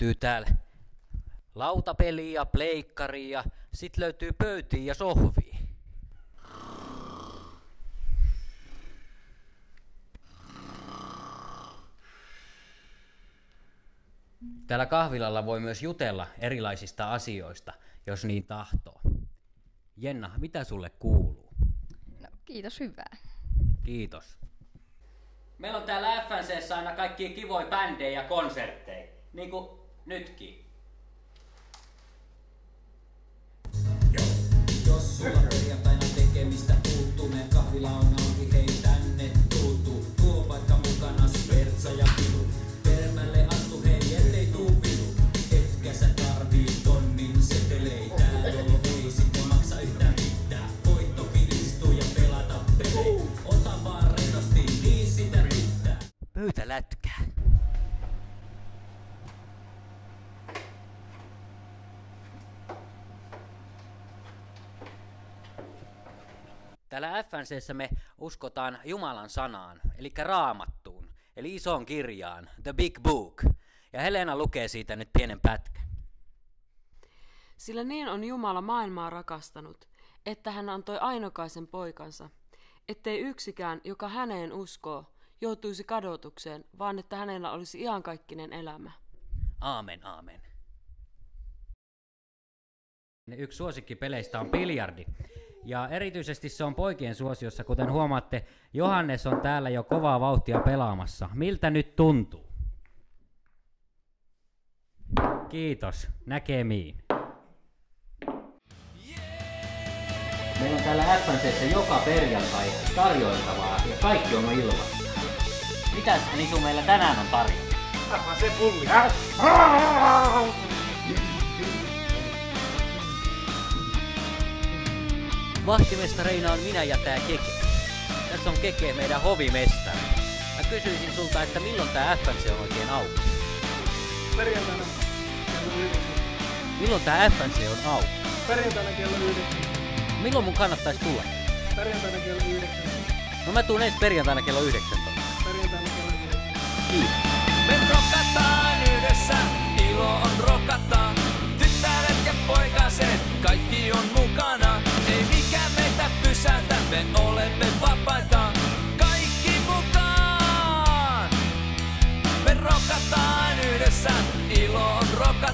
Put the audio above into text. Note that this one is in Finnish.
löytyy täällä lautapeliä, pleikkaria, sit löytyy pöytiä ja sohvia. Täällä kahvilalla voi myös jutella erilaisista asioista, jos niin tahtoo. Jenna, mitä sulle kuuluu? No, kiitos, hyvää. Kiitos. Meillä on täällä FNC:ssä aina kaikkia kivoja bändejä ja konsertteja, niin kuin nytkin. Jos sulla perjantaina tekemistä puuttuu, meidän kahvila on auki, hei tänne tuutu. Tuo vaikka mukanas vertsa ja pilu. Permälle astu hei, ellei tuu pilu. Etkä sä tarvii tonnin setelei. Tää jolo ei sitten maksa yhtään mitään. Voitto pilistuu ja pelata pelei. Ota vaan rennosti, niin sitä riittää. Pöytälätkää. Täällä FNC:ssä me uskotaan Jumalan sanaan, eli Raamattuun, eli isoon kirjaan, The Big Book. Ja Helena lukee siitä nyt pienen pätkän. Sillä niin on Jumala maailmaa rakastanut, että hän antoi ainokaisen poikansa, ettei yksikään, joka häneen uskoo, joutuisi kadotukseen, vaan että hänellä olisi iankaikkinen elämä. Aamen, aamen. Yksi suosikkipeleistä on biljardi. Ja erityisesti se on poikien suosiossa, kuten huomaatte, Johannes on täällä jo kovaa vauhtia pelaamassa. Miltä nyt tuntuu? Kiitos, näkemiin. Meillä on täällä FNC:ssä joka perjantai tarjoiltavaa ja kaikki on ilmasta. Mitäs Nisu meillä tänään on tarjolla? FNC-pulli. Vahtimestareina on minä ja tää Keke. Tässä on Keke, meidän hovimestari. Mä kysyisin sulta, että milloin tää FNC on oikein auki? Perjantaina kello 9. Milloin tää FNC on auki? Perjantaina kello 9. Milloin mun kannattais tulla? Perjantaina kello 9. No mä tuun ensi perjantaina kello 19. Perjantaina kello 9. Kiitos. Me rokataan yhdessä, ilo on rokata. Tyttäret ja poikaset, kaikki on mukana. Ei mikään meitä pysäytä, me olemme vapaita. Kaikki mukaan! Me rokataan yhdessä, ilo on rokata.